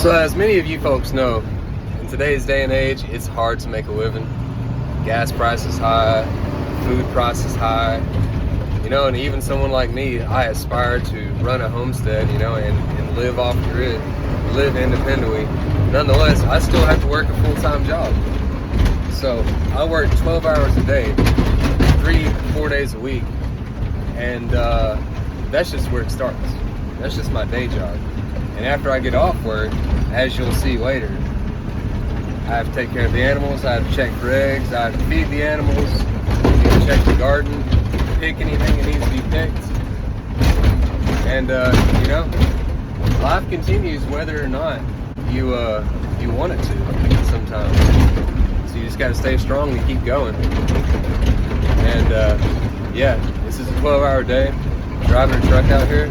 So as many of you folks know, in today's day and age, it's hard to make a living. Gas prices high, food prices high, you know, and even someone like me, I aspire to run a homestead, you know, and live off grid, live independently. Nonetheless, I still have to work a full-time job. So I work 12 hours a day, 3-4 days a week, and that's just where it starts. That's just my day job. And after I get off work, as you'll see later, I have to take care of the animals, I have to check for eggs, I have to feed the animals, I need to check the garden, pick anything that needs to be picked. And you know, life continues whether or not you want it to sometimes. So you just gotta stay strong and keep going. And yeah, this is a 12-hour day, driving a truck out here,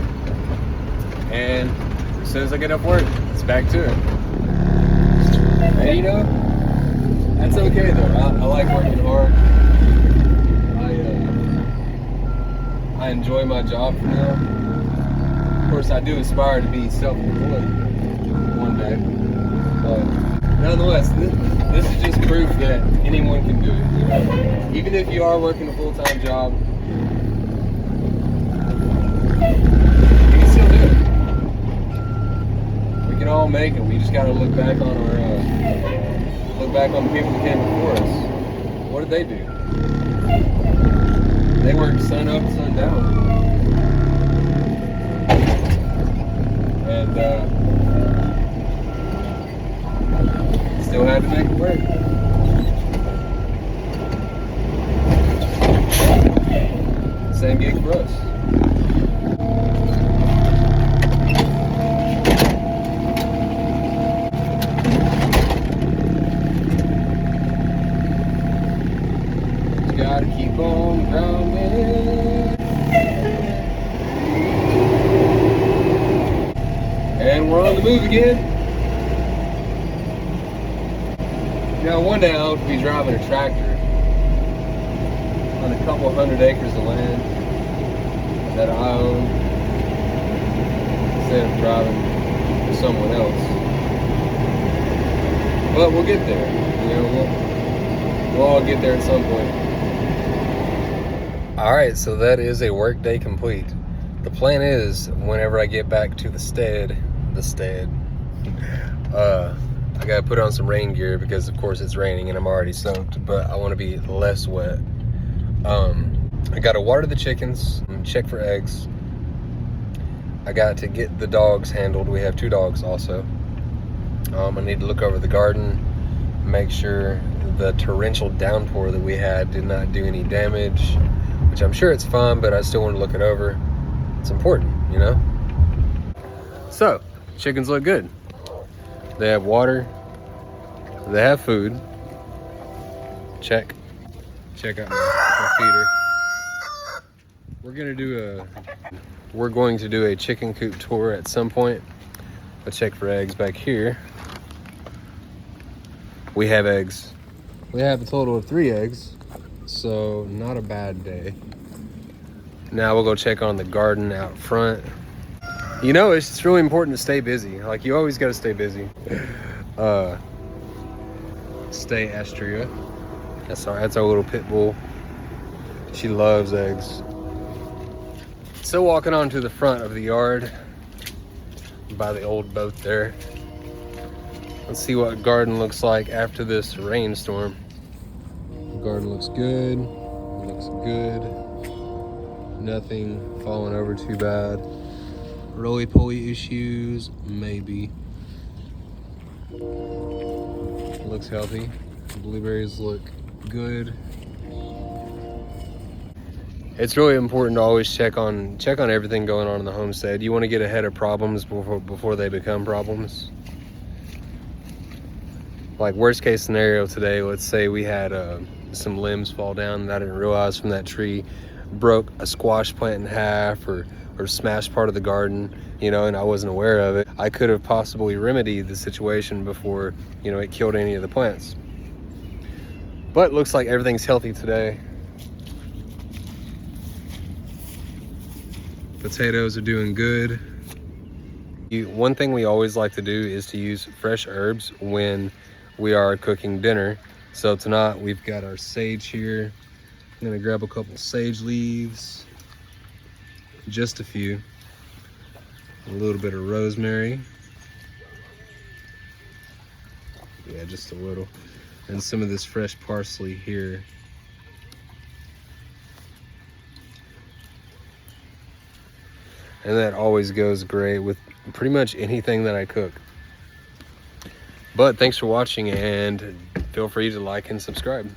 and as soon as I get off work, it's back to it. And you know, that's okay though. I like working hard. I enjoy my job for now. Of course, I do aspire to be self-employed one day. But nonetheless, this is just proof that anyone can do it. You know? Even if you are working a full-time job, you can still do it. We can all make it. We just got to look back on the people that came before us. What did they do? They worked sun up, sun down, and still had to make it work. Same gig for us. Gotta keep on grounding. And we're on the move again. Now one day I'll be driving a tractor on a couple 100 acres of land that I own instead of driving for someone else. But we'll get there. You know, we'll all get there at some point. Alright, so that is a work day complete. The plan is, whenever I get back to the stead, I gotta put on some rain gear because of course it's raining and I'm already soaked, but I want to be less wet. I gotta water the chickens, check for eggs. I got to get the dogs handled. We have 2 dogs also. I need to look over the garden, make sure the torrential downpour that we had did not do any damage, which I'm sure it's fine, but I still want to look it over. It's important, you know? So, chickens look good. They have water. They have food. Check out my feeder. We're going to do a chicken coop tour at some point. I'll check for eggs back here. We have eggs. We have a total of 3 eggs. So not a bad day. Now we'll go check on the garden out front. You know, it's just really important to stay busy. Like, you always got to stay busy. Stay Astria. That's our little pit bull. She loves eggs. So walking on to the front of the yard by the old boat there. Let's see what garden looks like after this rainstorm. Garden looks good. Looks good. Nothing falling over too bad. Roly-poly issues, maybe. Looks healthy. Blueberries look good. It's really important to always check on everything going on in the homestead. You want to get ahead of problems before they become problems. Like, worst case scenario today, let's say we had some limbs fall down that I didn't realize from that tree, broke a squash plant in half or smashed part of the garden, you know, and I wasn't aware of it. I could have possibly remedied the situation before, you know, it killed any of the plants. But it looks like everything's healthy today. Potatoes are doing good. One thing we always like to do is to use fresh herbs when we are cooking dinner. So tonight we've got our sage here. I'm gonna grab a couple sage leaves, just a few, a little bit of rosemary, yeah, just a little, and some of this fresh parsley here. And that always goes great with pretty much anything that I cook. But thanks for watching, and feel free to like and subscribe.